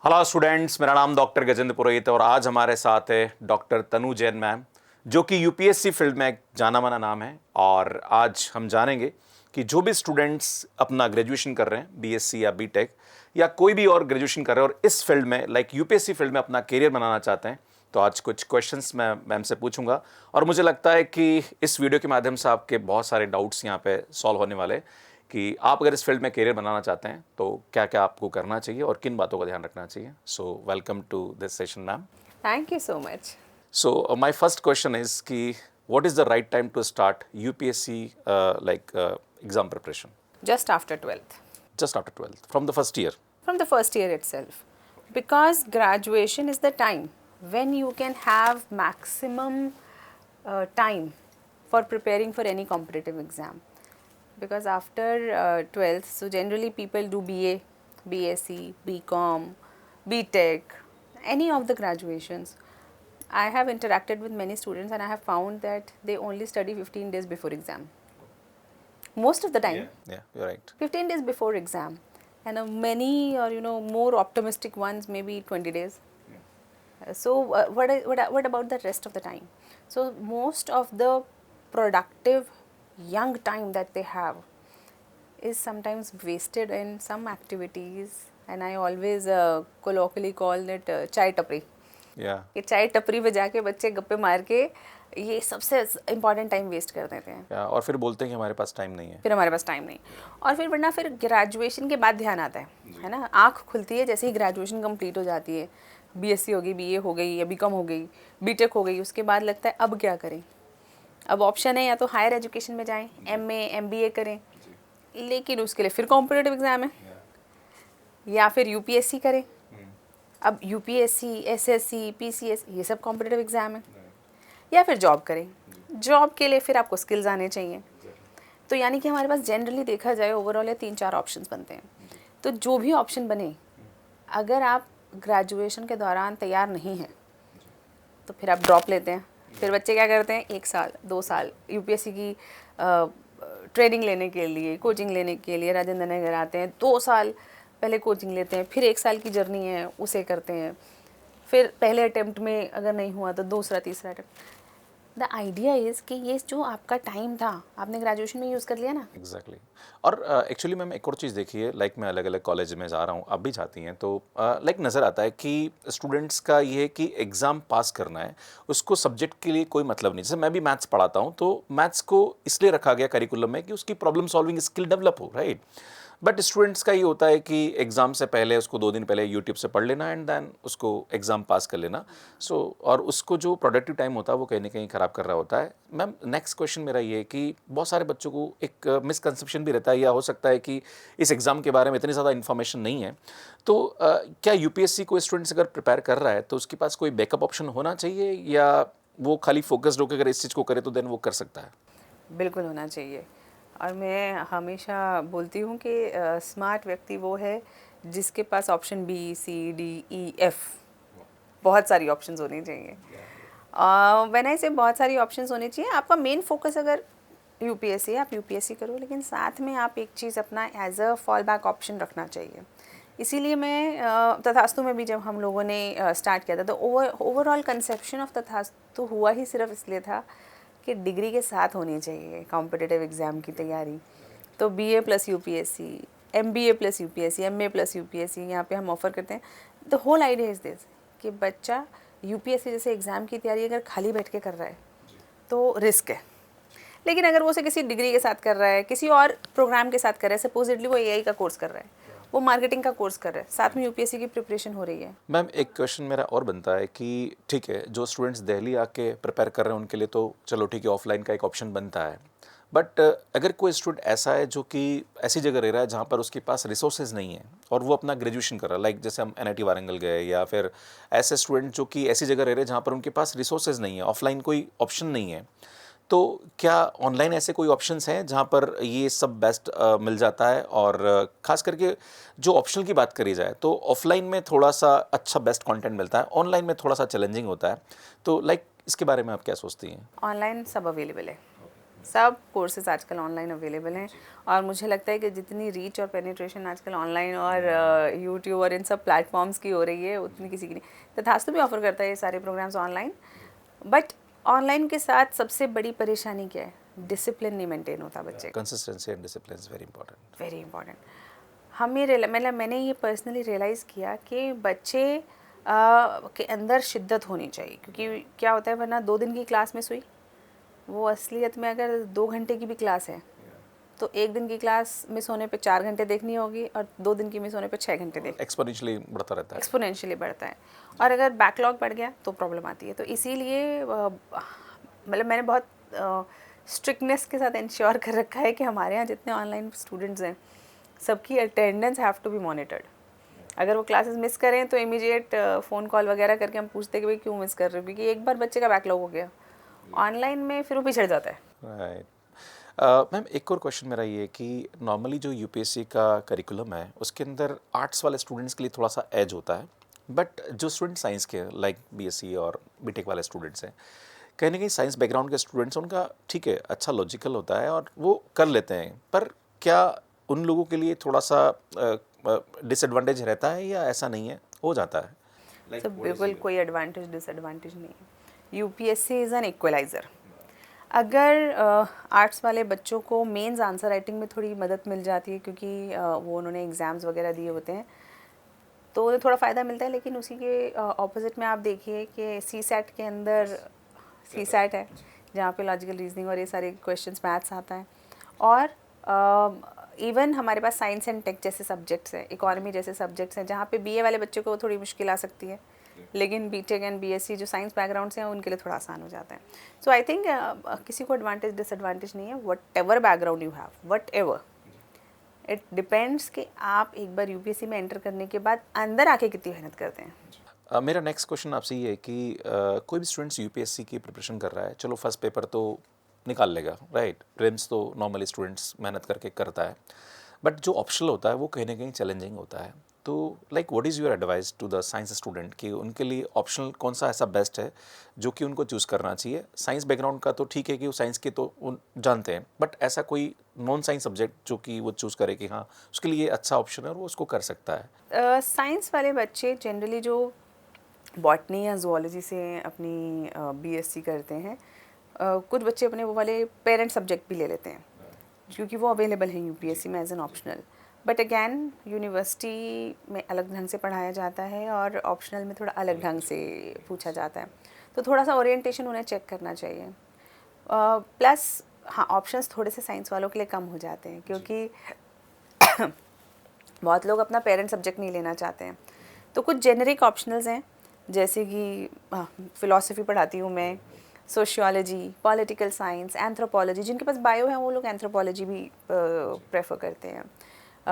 Hello students, मेरा नाम doctor Gajendra पुरोहित है और आज हमारे साथ है डॉक्टर तनु जैन मैम, जो कि यूपीएससी फील्ड में एक जाना माना नाम है। और आज हम जानेंगे कि जो भी स्टूडेंट्स अपना ग्रेजुएशन कर रहे हैं, बीएससी या बीटेक या कोई भी और ग्रेजुएशन कर रहे हैं और इस फील्ड में लाइक यूपीएससी फील्ड में अपना करियर बनाना चाहते हैं, तो आज कुछ क्वेश्चंस मैं मैम से पूछूंगा और मुझे लगता है कि इस वीडियो के माध्यम से आपके बहुत सारे डाउट्स यहाँ पे सॉल्व होने वाले हैं कि आप अगर इस फील्ड में करियर बनाना चाहते हैं तो क्या क्या आपको करना चाहिए और किन बातों का ध्यान रखना चाहिए। So welcome to this session ma'am. Thank you so much. So my first question is कि what is the right time to start UPSC like exam preparation? Just after 12th. Just after 12th, from the first year? From the first year itself. Because graduation is the time when you can have maximum time for preparing for any competitive exam. Because after 12th, so generally people do BA, BSc, BCom, BTech, any of the graduations. I have interacted with many students and I have found that they only study 15 days before exam. Most of the time. Yeah, you're right. 15 days before exam, and many or more optimistic ones maybe 20 days. So what about the rest of the time? So most of the productive young time that they have is sometimes wasted in some activities, and I always colloquially call it chai tapri. Yeah. कि चाय टपरी पे जाके बच्चे गप्पे मार के ये सबसे इम्पॉर्टेंट टाइम वेस्ट कर देते हैं। Yeah, और फिर बोलते हैं कि हमारे पास टाइम नहीं है। फिर हमारे पास टाइम नहीं, और फिर वरना फिर ग्रेजुएशन के बाद ध्यान आता है ना। आँख खुलती है जैसे ही ग्रेजुएशन कंप्लीट हो जाती है, बीएससी हो गई, बीए हो गई या बीकॉम हो गई, बीटेक हो गई, उसके बाद लगता है अब क्या करें। अब ऑप्शन है या तो हायर एजुकेशन में जाएं, एमए एमबीए करें, लेकिन उसके लिए फिर कॉम्पिटिटिव एग्ज़ाम है, या फिर यूपीएससी करें। अब यूपीएससी, एसएससी, पीसीएस, ये सब कॉम्पिटिटिव एग्ज़ाम है, या फिर जॉब करें। जॉब के लिए फिर आपको स्किल्स आने चाहिए। तो यानी कि हमारे पास जनरली देखा जाए ओवरऑल 3-4 ऑप्शंस बनते हैं। तो जो भी ऑप्शन बने, अगर आप ग्रेजुएशन के दौरान तैयार नहीं हैं तो फिर आप ड्रॉप लेते हैं। फिर बच्चे क्या करते हैं, 1 साल 2 साल यूपीएससी की ट्रेनिंग लेने के लिए, कोचिंग लेने के लिए राजेंद्र नगर आते हैं, 2 साल पहले कोचिंग लेते हैं, फिर 1 साल की जर्नी है उसे करते हैं, फिर पहले अटेम्प्ट में अगर नहीं हुआ तो दूसरा तीसरा अटेम्प्ट। द आइडिया इज़ कि ये जो आपका टाइम था आपने ग्रेजुएशन में यूज़ कर लिया ना। एग्जैक्टली। और एक्चुअली मैम एक और चीज़ देखिए, लाइक मैं अलग अलग कॉलेज में जा रहा हूँ, आप भी जाती हैं, तो लाइक नज़र आता है कि स्टूडेंट्स का ये है कि एग्ज़ाम पास करना है, उसको सब्जेक्ट के लिए कोई मतलब नहीं। जैसे मैं भी मैथ्स पढ़ाता हूँ, तो मैथ्स को इसलिए रखा गया करिकुलम में कि उसकी प्रॉब्लम सॉल्विंग स्किल डेवलप हो, राइट। बट स्टूडेंट्स का ये होता है कि एग्ज़ाम से पहले उसको 2 दिन पहले यूट्यूब से पढ़ लेना एंड देन उसको एग्ज़ाम पास कर लेना। सो और उसको जो प्रोडक्टिव टाइम होता है वो कहीं ना कहीं ख़राब कर रहा होता है। मैम नेक्स्ट क्वेश्चन मेरा ये है कि बहुत सारे बच्चों को एक मिसकंसेप्शन भी रहता है, या हो सकता है कि इस एग्ज़ाम के बारे में इतनी ज़्यादा इन्फॉर्मेशन नहीं है, तो क्या यूपीएससी को स्टूडेंट्स अगर प्रिपेयर कर रहा है तो उसके पास कोई बैकअप ऑप्शन होना चाहिए, या वो खाली फोकस्ड होकर अगर इस चीज़ को करे तो देन वो कर सकता है? बिल्कुल होना चाहिए। और मैं हमेशा बोलती हूँ कि स्मार्ट व्यक्ति वो है जिसके पास ऑप्शन बी, सी, डी, ई, एफ, बहुत सारी ऑप्शंस होनी चाहिए। व्हेन आई से बहुत सारी ऑप्शंस होनी चाहिए। आपका मेन फोकस अगर यूपीएससी है, आप यूपीएससी करो, लेकिन साथ में आप एक चीज़ अपना as a fallback option रखना चाहिए। इसीलिए मैं तथास्तु में भी जब हम लोगों ने स्टार्ट किया था तो ओवरऑल कंसेप्शन ऑफ तथास्तु हुआ ही सिर्फ इसलिए था कि डिग्री के साथ होनी चाहिए कॉम्पिटिटिव एग्ज़ाम की तैयारी। तो BA plus UPSC, MBA plus UPSC, MA plus UPSC यहाँ पे हम ऑफ़र करते हैं। The whole idea is this कि बच्चा यूपीएससी जैसे एग्ज़ाम की तैयारी अगर खाली बैठ के कर रहा है तो रिस्क है, लेकिन अगर वो उसे किसी डिग्री के साथ कर रहा है, किसी और प्रोग्राम के साथ कर रहा है, सपोजिटली वो एआई का कोर्स कर रहा है, वो मार्केटिंग का कोर्स कर रहा है, साथ में यूपीएससी की प्रिपरेशन हो रही है। मैम एक क्वेश्चन मेरा और बनता है कि ठीक है, जो स्टूडेंट्स दिल्ली आके प्रिपेयर कर रहे हैं उनके लिए तो चलो ठीक है, ऑफलाइन का एक ऑप्शन बनता है, बट अगर कोई स्टूडेंट ऐसा है जो कि ऐसी जगह रह रहा है जहाँ पर उसके पास रिसोर्सेज नहीं है और वो अपना ग्रेजुएशन कर रहा है, लाइक जैसे हम एनआईटी वारंगल गए, या फिर ऐसे स्टूडेंट जो कि ऐसी जगह रह रहे हैं जहाँ पर उनके पास रिसोर्सेज नहीं है, ऑफलाइन कोई ऑप्शन नहीं है, तो क्या ऑनलाइन ऐसे कोई ऑप्शंस हैं जहाँ पर ये सब बेस्ट मिल जाता है? और ख़ास करके जो ऑप्शनल की बात करी जाए तो ऑफलाइन में थोड़ा सा अच्छा बेस्ट कंटेंट मिलता है, ऑनलाइन में थोड़ा सा चैलेंजिंग होता है, तो लाइक इसके बारे में आप क्या सोचती हैं? ऑनलाइन सब अवेलेबल है, सब कोर्सेज आजकल ऑनलाइन अवेलेबल हैं और मुझे लगता है कि जितनी रीच और पेनिट्रेशन आजकल ऑनलाइन और यूट्यूब और इन सब प्लेटफॉर्म्स की हो रही है उतनी किसी की नहीं। तथास्तु भी ऑफर करता है ये सारे प्रोग्राम्स ऑनलाइन, बट ऑनलाइन के साथ सबसे बड़ी परेशानी क्या है? डिसिप्लिन नहीं मेंटेन होता बच्चे का। Consistency and discipline is very important. Very important. हम ये मतलब मैंने ये पर्सनली रियलाइज़ किया कि बच्चे के अंदर शिद्दत होनी चाहिए, क्योंकि क्या होता है वरना 2 दिन की क्लास मिस हुई, वो असलियत में अगर 2 घंटे की भी क्लास है तो 1 दिन की क्लास मिस होने पे 4 घंटे देखनी होगी और 2 दिन की मिस होने पे 6 घंटे देखनी। एक्सपोनेंशियली बढ़ता रहता है। एक्सपोनेंशियली बढ़ता है और अगर बैकलॉग बढ़ गया तो प्रॉब्लम आती है। तो इसीलिए मतलब मैंने बहुत स्ट्रिक्टनेस के साथ इंश्योर कर रखा है कि हमारे यहाँ जितने ऑनलाइन स्टूडेंट्स हैं सबकी attendance have to be monitored. अगर वो क्लासेस मिस करें तो इमीडिएट फ़ोन कॉल वगैरह करके हम पूछते हैं कि भाई क्यों मिस कर रहे हो, क्योंकि एक बार बच्चे का बैकलॉग हो गया ऑनलाइन में फिर वो पिछड़ जाता है। राइट। मैम एक और क्वेश्चन मेरा ये है कि नॉर्मली जो यूपीएससी का करिकुलम है उसके अंदर आर्ट्स वाले स्टूडेंट्स के लिए थोड़ा सा एज होता है, बट जो स्टूडेंट साइंस के लाइक बीएससी और बीटेक वाले स्टूडेंट्स हैं, कहीं ना कहीं साइंस बैकग्राउंड के स्टूडेंट्स उनका ठीक है अच्छा लॉजिकल होता है और वो कर लेते हैं, पर क्या उन लोगों के लिए थोड़ा सा डिसएडवांटेज रहता है या ऐसा नहीं है, हो जाता है? तो बिल्कुल कोई एडवांटेज डिसएडवांटेज नहीं है। UPSC is an equaliser. अगर आर्ट्स वाले बच्चों को मेंस आंसर राइटिंग में थोड़ी मदद मिल जाती है, क्योंकि वो उन्होंने एग्ज़ाम्स वगैरह दिए होते हैं, तो उन्हें थोड़ा फ़ायदा मिलता है। लेकिन उसी के ऑपोजिट में आप देखिए कि सी सैट के अंदर सी सैट है जहाँ पे लॉजिकल रीजनिंग और ये सारे क्वेश्चंस मैथ्स आता है, और इवन हमारे पास साइंस एंड टेक जैसे सब्जेक्ट्स हैं, इकोनॉमी जैसे सब्जेक्ट्स हैं जहाँ पे बीए वाले बच्चों को थोड़ी मुश्किल आ सकती है, लेकिन बीटेक एंड बीएससी जो साइंस बैकग्राउंड से हैं उनके लिए थोड़ा आसान हो जाता है। सो आई थिंक किसी को एडवांटेज डिसएडवांटेज नहीं है, what ever background you have, what ever it depends कि आप एक बार यूपीएससी में एंटर करने के बाद अंदर आके कितनी मेहनत करते हैं। मेरा नेक्स्ट क्वेश्चन आपसे ये है कि कोई भी स्टूडेंट्स यूपीएससी की प्रिपरेशन कर रहा है, चलो फर्स्ट पेपर तो निकाल लेगा, राइट, प्रीलिम्स तो नॉर्मली स्टूडेंट्स मेहनत करके करता है, बट जो ऑप्शनल होता है वो कहीं ना कहीं चैलेंजिंग होता है। तो like what is your advice to the science student कि उनके लिए ऑप्शनल कौन सा ऐसा बेस्ट है जो कि उनको चूज़ करना चाहिए? साइंस बैकग्राउंड का तो ठीक है कि वो साइंस के तो उन जानते हैं, बट ऐसा कोई नॉन साइंस सब्जेक्ट जो कि वो चूज़ करे कि हाँ उसके लिए अच्छा ऑप्शन है और वो उसको कर सकता है। साइंस वाले बच्चे जनरली जो बॉटनी या जूलॉजी से अपनी बीएससी करते हैं, कुछ बच्चे अपने वो वाले पेरेंट सब्जेक्ट भी ले लेते हैं क्योंकि वो अवेलेबल है यूपीएससी में as an optional. But again university में अलग ढंग से पढ़ाया जाता है और ऑप्शनल में थोड़ा अलग ढंग से पूछा जाता है, तो थोड़ा सा ओरिएंटेशन उन्हें चेक करना चाहिए। प्लस हाँ, ऑप्शंस थोड़े से साइंस वालों के लिए कम हो जाते हैं क्योंकि बहुत लोग अपना पेरेंट सब्जेक्ट नहीं लेना चाहते हैं। तो कुछ जेनरिक ऑप्शनल्स हैं, जैसे कि फ़िलासफ़ी पढ़ाती हूँ मैं, सोशियोलॉजी, पॉलिटिकल साइंस, एंथ्रोपोलॉजी, जिनके पास बायो है वो लोग एंथ्रोपोलॉजी भी प्रेफर करते हैं।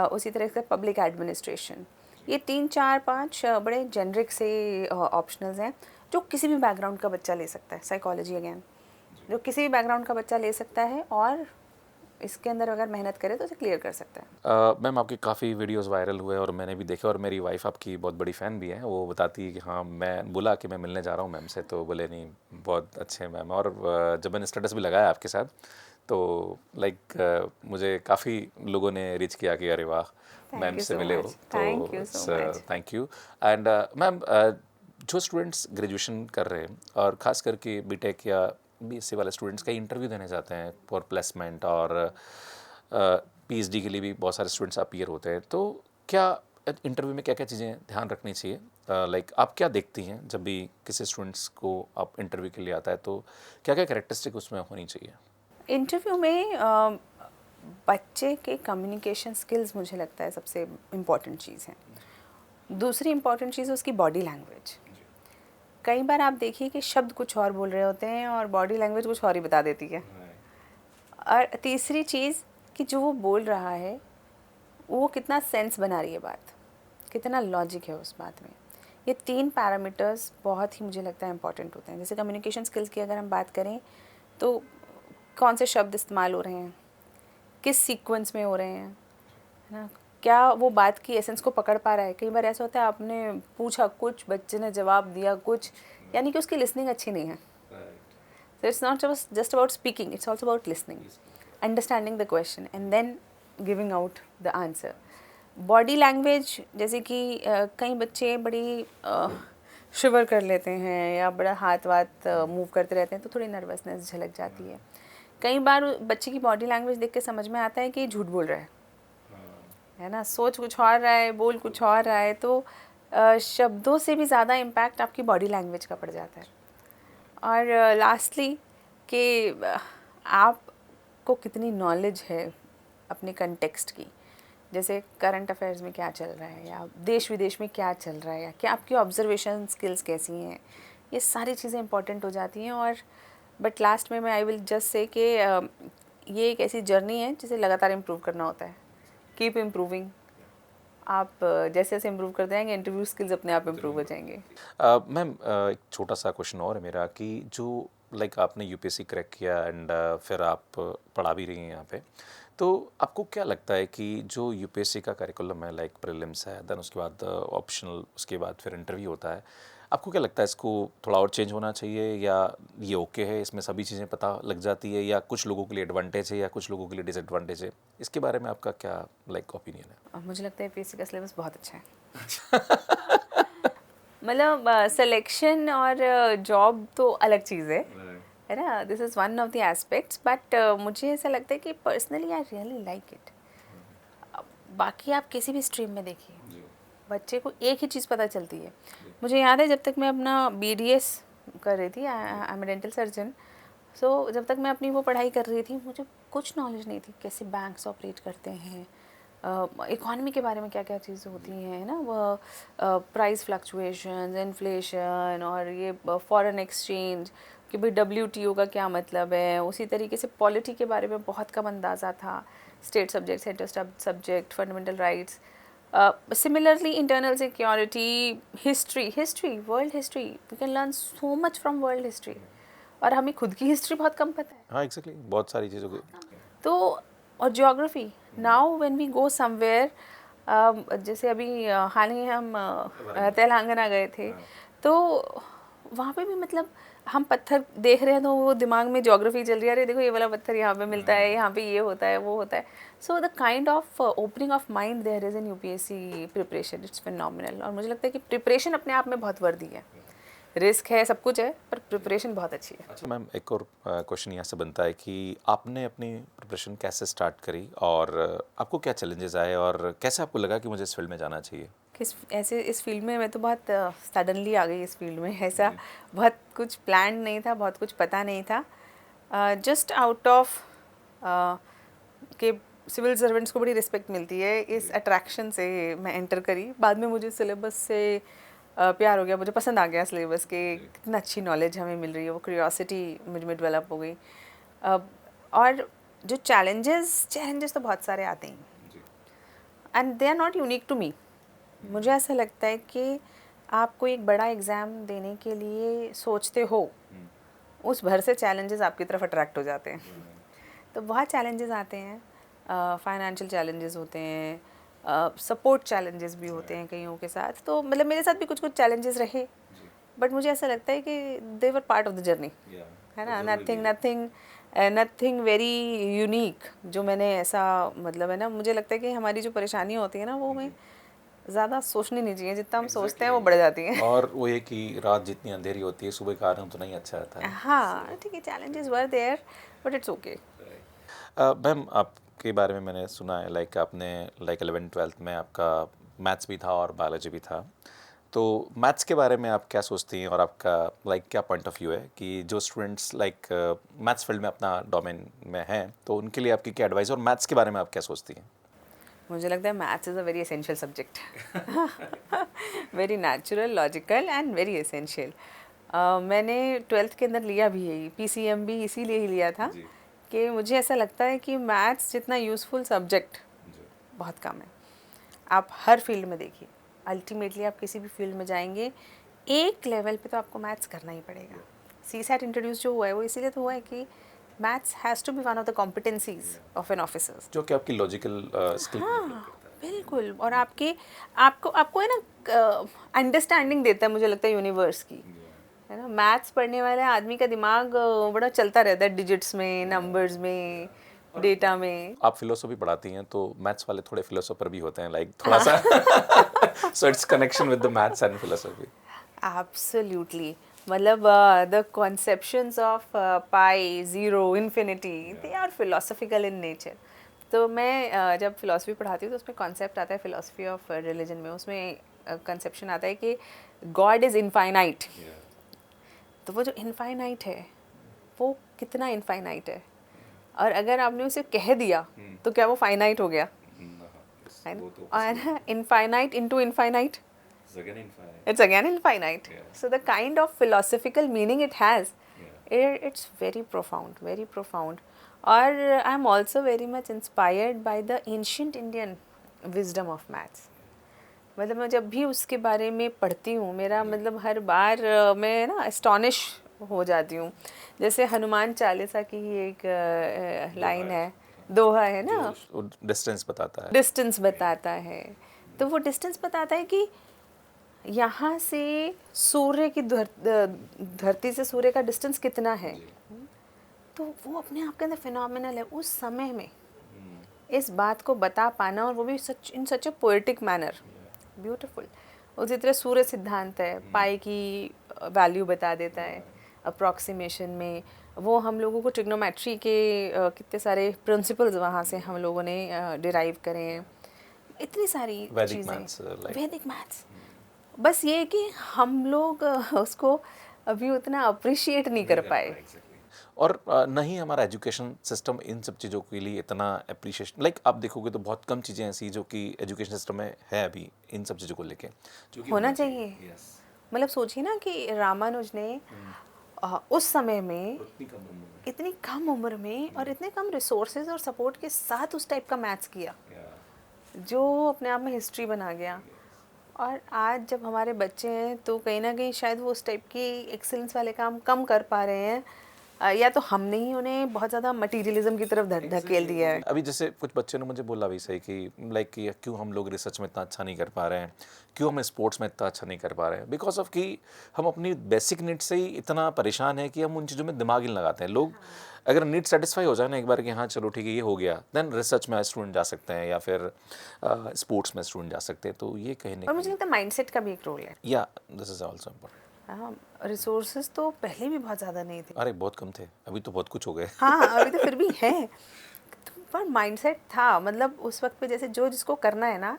उसी तरह से पब्लिक एडमिनिस्ट्रेशन, ये 3 4 5 बड़े जेनरिक से ऑप्शनल्स हैं जो किसी भी बैकग्राउंड का बच्चा ले सकता है। साइकोलॉजी अगेन जो किसी भी बैकग्राउंड का बच्चा ले सकता है और इसके अंदर अगर मेहनत करे तो उसे क्लियर कर सकता है। मैम आपके काफ़ी वीडियोस वायरल हुए और मैंने भी देखे और मेरी वाइफ आपकी बहुत बड़ी फ़ैन भी है, वो बताती है कि हाँ मैं बोला कि मैं मिलने जा रहा हूँ मैम से, तो बोले नहीं बहुत अच्छे मैम, और जब मैंने स्टेटस भी लगाया आपके साथ तो लाइक मुझे काफ़ी लोगों ने रीच किया कि अरे वाह मैम से मिले हो, तो थैंक यू। एंड मैम जो स्टूडेंट्स ग्रेजुएशन कर रहे हैं और ख़ास करके बीटेक या बीएससी वाले स्टूडेंट्स का इंटरव्यू देने जाते हैं फॉर प्लेसमेंट और पीएचडी के लिए भी बहुत सारे स्टूडेंट्स अपीयर होते हैं, तो क्या इंटरव्यू में क्या क्या चीज़ें ध्यान रखनी चाहिए? लाइक आप क्या देखती हैं जब भी किसी स्टूडेंट्स को आप इंटरव्यू के लिए आता है, तो क्या क्या कैरेक्टरिस्टिक उसमें होनी चाहिए? इंटरव्यू में बच्चे के कम्युनिकेशन स्किल्स मुझे लगता है सबसे इम्पॉर्टेंट चीज़ है। दूसरी इम्पॉर्टेंट चीज़ है उसकी बॉडी लैंग्वेज। कई बार आप देखिए कि शब्द कुछ और बोल रहे होते हैं और बॉडी लैंग्वेज कुछ और ही बता देती है। और तीसरी चीज़ कि जो वो बोल रहा है वो कितना सेंस बना रही है बात, कितना लॉजिक है उस बात में। ये 3 पैरामीटर्स बहुत ही मुझे लगता है इम्पॉर्टेंट होते हैं। जैसे कम्युनिकेशन स्किल्स की अगर हम बात करें तो कौन से शब्द इस्तेमाल हो रहे हैं, किस सीक्वेंस में हो रहे हैं, है ना, क्या वो बात की एसेंस को पकड़ पा रहा है। कई बार ऐसा होता है आपने पूछा कुछ, बच्चे ने जवाब दिया कुछ, यानी कि उसकी लिसनिंग अच्छी नहीं है। So it's not just about speaking, it's also about listening, understanding the question and then giving out the answer. Body language जैसे कि कई बच्चे बड़ी शिवर कर लेते हैं या बड़ा हाथ वाथ मूव करते रहते हैं तो थोड़ी नर्वसनेस झलक जाती है. कई बार बच्चे की बॉडी लैंग्वेज देख के समझ में आता है कि झूठ बोल रहा है ना, सोच कुछ और रहा है, बोल कुछ और रहा है. तो शब्दों से भी ज़्यादा इम्पैक्ट आपकी बॉडी लैंग्वेज का पड़ जाता है. और लास्टली कि आपको कितनी नॉलेज है अपने कंटेक्स्ट की, जैसे करंट अफेयर्स में क्या चल रहा है या देश विदेश में क्या चल रहा है या क्या आपकी ऑब्जर्वेशन स्किल्स कैसी हैं, ये सारी चीज़ें इंपॉर्टेंट हो जाती हैं. और बट लास्ट में मैं आई विल जस्ट से कि ये एक ऐसी जर्नी है जिसे लगातार इम्प्रूव करना होता है. Keep improving. आप जैसे जैसे इम्प्रूव करते जाएंगे इंटरव्यू स्किल्स अपने आप इम्प्रूव हो जाएंगे. मैम एक छोटा सा क्वेश्चन और है मेरा कि जो लाइक आपने यूपीएससी क्रैक किया एंड फिर आप पढ़ा भी रही हैं यहाँ पे, तो आपको क्या लगता है कि जो यूपीएससी का करिकुलम है लाइक प्रीलिम्स है, देन उसके बाद ऑप्शनल, उसके बाद फिर इंटरव्यू होता है, आपको क्या लगता है इसको थोड़ा और चेंज होना चाहिए या ये ओके है, इसमें सभी चीज़ें पता लग जाती है, या कुछ लोगों के लिए एडवांटेज है या कुछ लोगों के लिए डिसएडवांटेज है? इसके बारे में आपका क्या लाइक ओपिनियन है? मुझे लगता है पीएससी का सिलेबस बहुत अच्छा है. मतलब सिलेक्शन और जॉब तो अलग चीज़ है ना. This is one of the aspects. But मुझे ऐसा लगता है कि personally I really like it. बाकी आप किसी भी स्ट्रीम में देखिए, बच्चे को एक ही चीज़ पता चलती है. मुझे याद है जब तक मैं अपना बीडीएस कर रही थी, आई एम डेंटल सर्जन, सो जब तक मैं अपनी वो पढ़ाई कर रही थी मुझे कुछ नॉलेज नहीं थी कैसे बैंक्स ऑपरेट करते हैं, इकॉनमी के बारे में क्या क्या चीज़ें होती हैं ना, वो प्राइस फ्लक्चुएशन, इन्फ्लेशन और ये फॉरेन एक्सचेंज कि भाई WTO का क्या मतलब है. उसी तरीके से पॉलिटी के बारे में बहुत कम अंदाज़ा था. State subject, centre subject, fundamental rights. Similarly, internal security, history, world history. We can learn so much from world history. और हमें खुद की हिस्ट्री बहुत कम पता है. हाँ एग्जैक्टली, बहुत सारी चीज़ों को. तो और geography. Now when we go somewhere, जैसे अभी हाल ही हम तेलंगाना गए थे, तो वहाँ पे भी मतलब हम पत्थर देख रहे हैं तो वो दिमाग में ज्योग्राफी चल रही है, अरे देखो ये वाला पत्थर यहाँ पे मिलता है, यहाँ पे ये होता है, वो होता है. So the kind of opening of mind there is in UPSC preparation, it's phenomenal. और मुझे लगता है कि प्रिपरेशन अपने आप में बहुत वर्दी है. रिस्क है, सब कुछ है, पर प्रिपरेशन बहुत अच्छी है. अच्छा मैम, एक और क्वेश्चन यहाँ से बनता है कि आपने अपनी प्रिपरेशन कैसे स्टार्ट करी और आपको क्या चैलेंजेस आए और कैसे आपको लगा कि मुझे इस फील्ड में जाना चाहिए? इस फील्ड में मैं तो बहुत सडनली आ गई इस फील्ड में. ऐसा बहुत कुछ प्लान नहीं था, बहुत कुछ पता नहीं था. जस्ट आउट ऑफ कि सिविल सर्वेंट्स को बड़ी रिस्पेक्ट मिलती है, इस अट्रैक्शन से मैं एंटर करी. बाद में मुझे सिलेबस से प्यार हो गया, मुझे पसंद आ गया सिलेबस के, कितना अच्छी नॉलेज हमें मिल रही है, वो क्यूरियोसिटी मुझ में डेवलप हो गई. और जो चैलेंजेस तो बहुत सारे आते हैं and they are not unique to me. मुझे ऐसा लगता है कि आप कोई एक बड़ा एग्ज़ाम देने के लिए सोचते हो, उस भर से चैलेंजेस आपकी तरफ अट्रैक्ट हो जाते हैं. तो बहुत चैलेंजेस आते हैं. फाइनेंशियल चैलेंजेस होते हैं, सपोर्ट चैलेंजेस भी होते हैं कईयों के साथ. तो मतलब मेरे साथ भी कुछ चैलेंजेस रहे, बट मुझे ऐसा लगता है कि they were part of the journey, है ना. नथिंग वेरी यूनिक जो मैंने ऐसा, मतलब है ना, मुझे लगता है कि हमारी जो परेशानी होती है ना, वो हमें ज़्यादा सोचनी नहीं चाहिए. जितना हम सोचते हैं वो बढ़ जाती हैं. और वो ये कि रात जितनी अंधेरी होती है सुबह का आराम तो नहीं अच्छा रहता है. हाँ ठीक है, challenges were there but it's okay. Ma'am आपके बारे में मैंने सुना है लाइक आपने लाइक 11th-12th में आपका मैथ्स भी था और बायोलॉजी भी था. तो मैथ्स के बारे में आप क्या सोचती हैं और आपका लाइक क्या पॉइंट ऑफ व्यू है कि जो स्टूडेंट्स लाइक मैथ्स फील्ड में अपना डोमेन में हैं, तो उनके लिए आपकी क्या एडवाइस, और मैथ्स के बारे में आप क्या सोचती हैं? मुझे लगता है maths is a very essential subject. Very natural, logical and very essential. मैंने 12th के अंदर लिया भी है, PCM भी इसीलिए ही लिया था कि मुझे ऐसा लगता है कि मैथ्स जितना यूज़फुल सब्जेक्ट बहुत कम है. आप हर फील्ड में देखिए, अल्टीमेटली आप किसी भी फील्ड में जाएंगे, एक लेवल पे तो आपको मैथ्स करना ही पड़ेगा. CSAT इंट्रोड्यूस जो हुआ है वो इसीलिए तो हुआ है कि maths has to be one of the competencies of an officer, जो कि आपकी लॉजिकल स्किल. हाँ बिल्कुल. और आपको है ना अंडरस्टैंडिंग देता है, मुझे लगता है यूनिवर्स की. है ना। मैथ्स पढ़ने वाले आदमी का दिमाग बड़ा चलता रहता है डिजिट्स में, नंबर्स में, डेटा में। आप फिलोसफी पढ़ाती हैं तो मैथ्स वाले थोड़े फिलोसोफर भी होते हैं, लाइक थोड़ा सा so it's connection with the maths and philosophy. Absolutely, मतलब the conceptions of pi, zero, infinity, they are philosophical in nature. तो मैं जब फिलोसफी पढ़ाती हूँ तो उसमें कॉन्सेप्ट आता है फिलोसफी ऑफ रिलीजन में, उसमें कंसेप्शन आता है कि गॉड इज़ इनफाइनाइट। तो वो जो इनफाइनाइट है वो कितना इनफाइनाइट है, और अगर आपने उसे कह दिया तो क्या वो फाइनाइट हो गया, है ना। और infinite into infinite, it's again infinite. So the kind of philosophical meaning it has, it's very profound, very profound. Or I'm also very much inspired by the ancient Indian wisdom of maths. मतलब मैं जब भी उसके बारे में पढ़ती हूँ, मेरा मतलब हर बार मैं ना एस्टॉनिश हो जाती हूँ। जैसे हनुमान चालीसा की ही एक लाइन है, दोहा है ना, डिस्टेंस बताता है। डिस्टेंस बताता है। तो वो डिस्टेंस बताता है कि यहाँ से सूर्य की धरती से सूर्य का डिस्टेंस कितना है। तो वो अपने आप के अंदर फिनोमिनल है। उस समय में इस बात को बता पाना, और वो भी सच इन सच अ पोएटिक मैनर, ब्यूटीफुल। उसी तरह सूर्य सिद्धांत है, पाई की वैल्यू बता देता है अप्रॉक्सीमेशन में। वो हम लोगों को ट्रिग्नोमेट्री के कितने सारे प्रिंसिपल्स वहाँ से हम लोगों ने डिराइव करे हैं। इतनी सारी चीज़ें, वैदिक मैथ्स। बस ये है कि हम लोग उसको अभी उतना अप्रिशिएट नहीं कर पाए। और न ही हमारा एजुकेशन सिस्टम इन सब चीज़ों के लिए इतना अप्रिशिएशन, लाइक आप देखोगे तो बहुत कम चीज़ें ऐसी जो कि एजुकेशन सिस्टम में है अभी इन सब चीज़ों को लेके, जो कि होना चाहिए। मतलब सोचिए ना कि रामानुज ने उस समय में इतनी कम उम्र में और इतने कम रिसोर्सेज और सपोर्ट के साथ उस टाइप का मैथ्स किया, जो अपने आप में हिस्ट्री बना गया। और आज जब हमारे बच्चे हैं तो कहीं ना कहीं शायद वो उस टाइप की एक्सीलेंस वाले काम कम कर पा रहे हैं, या तो हमने ही उन्हें बहुत ज़्यादा मटीरियलिज्म की तरफ धकेल दिया है। अभी जैसे कुछ बच्चों ने मुझे बोला भी सही कि लाइक कि क्यों हम लोग रिसर्च में इतना अच्छा नहीं कर पा रहे हैं, क्यों हम स्पोर्ट्स में इतना अच्छा नहीं कर पा रहे हैं, बिकॉज ऑफ कि हम अपनी बेसिक नीड्स से ही इतना परेशान है कि हम उन चीज़ों में दिमाग ही नहीं लगाते हैं। लोग अगर नीड सेटिस्फाई हो जाए ना एक बार कि हाँ चलो ठीक है ये हो गया, देन रिसर्च में स्टूडेंट जा सकते हैं या फिर स्पोर्ट्स में स्टूडेंट जा सकते हैं। तो ये कहीं और मुझे लगता है माइंडसेट का भी एक रोल है। या दिस इज ऑल्सो इम्पोर्टेंट। हाँ, रिसोर्सेज तो पहले भी बहुत ज़्यादा नहीं थे। अरे बहुत कम थे, अभी तो बहुत कुछ हो गए। हाँ, अभी तो फिर भी है, पर माइंडसेट था। मतलब उस वक्त पे जैसे जो जिसको करना है ना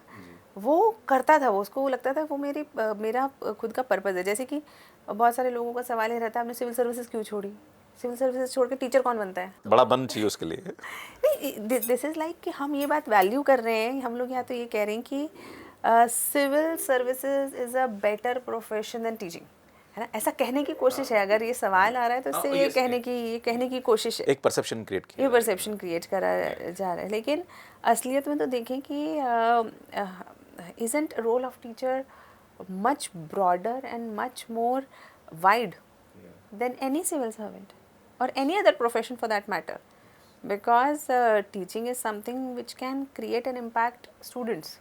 वो करता था, वो उसको लगता था वो मेरा खुद का पर्पज़ है। जैसे कि बहुत सारे लोगों का सवाल ये रहता है आपने सिविल सर्विसेज क्यों छोड़ी, सिविल सर्विसेज छोड़ के टीचर कौन बनता है। बड़ा बन चाहिए उसके लिए। नहीं, दिस इज़ लाइक कि हम ये बात वैल्यू कर रहे हैं, हम लोग यहाँ तो ये कह रहे हैं कि civil services is a better profession than teaching, है ना। ऐसा कहने की कोशिश है। अगर ये सवाल आ रहा है तो इससे ये कहने की कोशिश है, एक परसेप्शन क्रिएट किया, ये परसेप्शन क्रिएट करा जा रहा है। लेकिन असलियत में तो देखें कि isn't role of teacher much broader and much more wide than any civil servant or any other profession for that matter, because teaching is something which can create and impact students.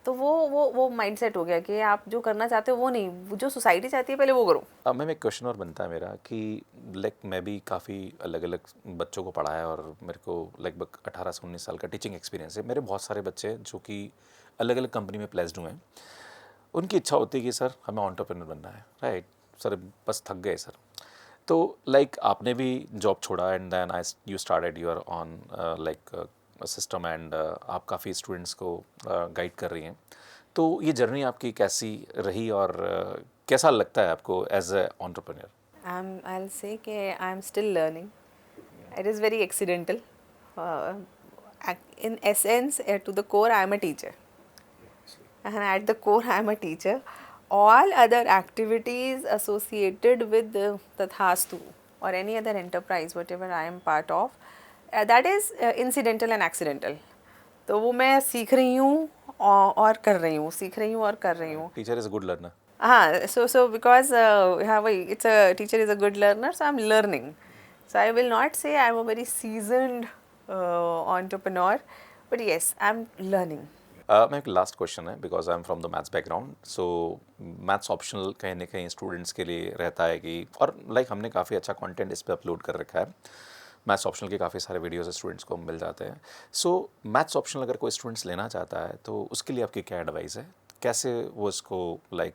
तो वो mindset हो गया कि आप जो करना चाहते हो वो नहीं, जो सोसाइटी चाहती है पहले वो करो। अब मैम एक क्वेश्चन और बनता है मेरा कि लाइक मैं भी काफ़ी अलग अलग बच्चों को पढ़ाया और मेरे को लगभग 18 से 19 साल का टीचिंग एक्सपीरियंस है। मेरे बहुत सारे बच्चे जो कि अलग अलग कंपनी में प्लेस्ड हुए हैं, उनकी इच्छा होती है कि सर हमें एंटरप्रेन्योर बनना है, राइट सर, बस थक गए सर। तो लाइक आपने भी जॉब छोड़ा and then you started your own like system and आप काफ़ी स्टूडेंट्स को गाइड कर रही हैं। तो ये जर्नी आपकी कैसी रही और कैसा लगता है आपको as an entrepreneur? I'll say कि I am still learning. It is very accidental. In essence, to the core, I am a teacher. And at the core, I am a teacher. All other activities associated with Tathastu or any other enterprise, whatever I am part of, that is incidental and accidental. तो वो मैं सीख रही हूँ और कर रही हूँ, सीख रही हूँ और कर रही हूँ। Teacher is a good learner. हाँ, so because हाँ वही, it's a teacher is a good learner, so I'm learning. So I will not say I'm a very seasoned entrepreneur, but yes, I'm learning. मैं एक last question है because I am from the maths background, so maths optional कहीं ना कहीं students के लिए रहता है कि, और लाइक हमने काफ़ी अच्छा कंटेंट इस पे अपलोड कर रखा है, मैथ्स ऑप्शनल के काफ़ी सारे वीडियोस स्टूडेंट्स को मिल जाते हैं। सो मैथ्स ऑप्शनल अगर कोई स्टूडेंट्स लेना चाहता है तो उसके लिए आपकी क्या एडवाइस है, कैसे वो इसको लाइक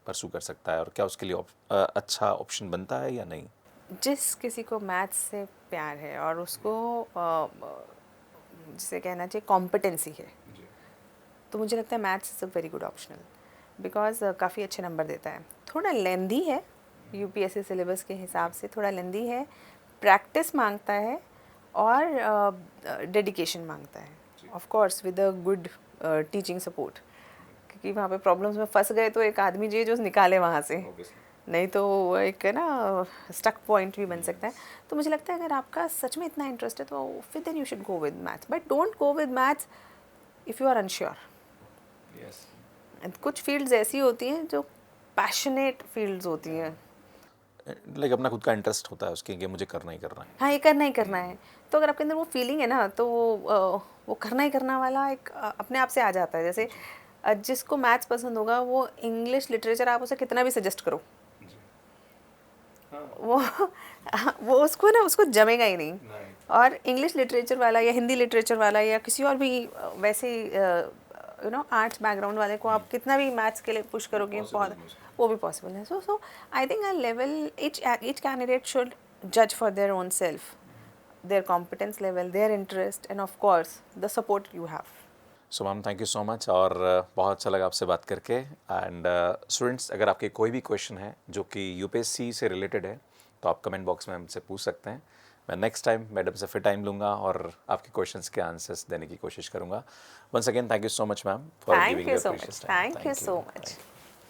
परसू कर सकता है, और क्या उसके लिए अच्छा ऑप्शन बनता है या नहीं? जिस किसी को मैथ्स से प्यार है और उसको जिसे कहना चाहिए कॉम्पिटेंसी है, तो मुझे लगता है maths is a very good optional, because काफ़ी अच्छे नंबर देता है। थोड़ा लेंदी है, यूपीएससी सिलेबस के हिसाब से थोड़ा लेंदी है, प्रैक्टिस मांगता है और डेडिकेशन मांगता है, of course with a good teaching support, क्योंकि वहाँ पे प्रॉब्लम्स में फंस गए तो एक आदमी चाहिए जो निकाले वहाँ से, नहीं तो वो एक है ना स्टक पॉइंट भी बन सकता है। तो मुझे लगता है अगर आपका सच में इतना इंटरेस्ट है तो फिर then you should go with maths, but don't go with maths if you are unsure. कुछ फील्ड्स ऐसी होती हैं जो पैशनेट फील्ड्स होती हैं, लाइक अपना खुद का इंटरेस्ट होता है उसके कि मुझे करना ही करना है। हाँ ये करना ही करना है, तो अगर आपके अंदर वो फीलिंग है ना तो वो करना ही करना वाला एक अपने आप से आ जाता है। जैसे जिसको मैथ्स पसंद होगा वो इंग्लिश लिटरेचर आप उसे कितना भी सजेस्ट करो, वो वो उसको ना उसको जमेगा ही नहीं। और इंग्लिश लिटरेचर वाला या हिंदी लिटरेचर वाला या किसी और भी वैसे यू नो आर्ट्स बैकग्राउंड वाले को आप कितना भी मैथ्स के लिए पुश करोगे बहुत, वो भी पॉसिबल है। So I think a level each candidate should जज for their own self, their competence level, their interest, and of course the support you have. So ma'am thank you so much, और बहुत अच्छा लगा आपसे बात करके। And students अगर आपके कोई भी क्वेश्चन है जो कि यूपीएससी से रिलेटेड है तो आप कमेंट बॉक्स में हमसे पूछ सकते हैं। मैं नेक्स्ट टाइम मैडम से फिर टाइम लूँगा और आपके क्वेश्चंस के आंसर्स देने की कोशिश करूँगा। Once again thank you so much ma'am for giving your precious time. Thank you so much.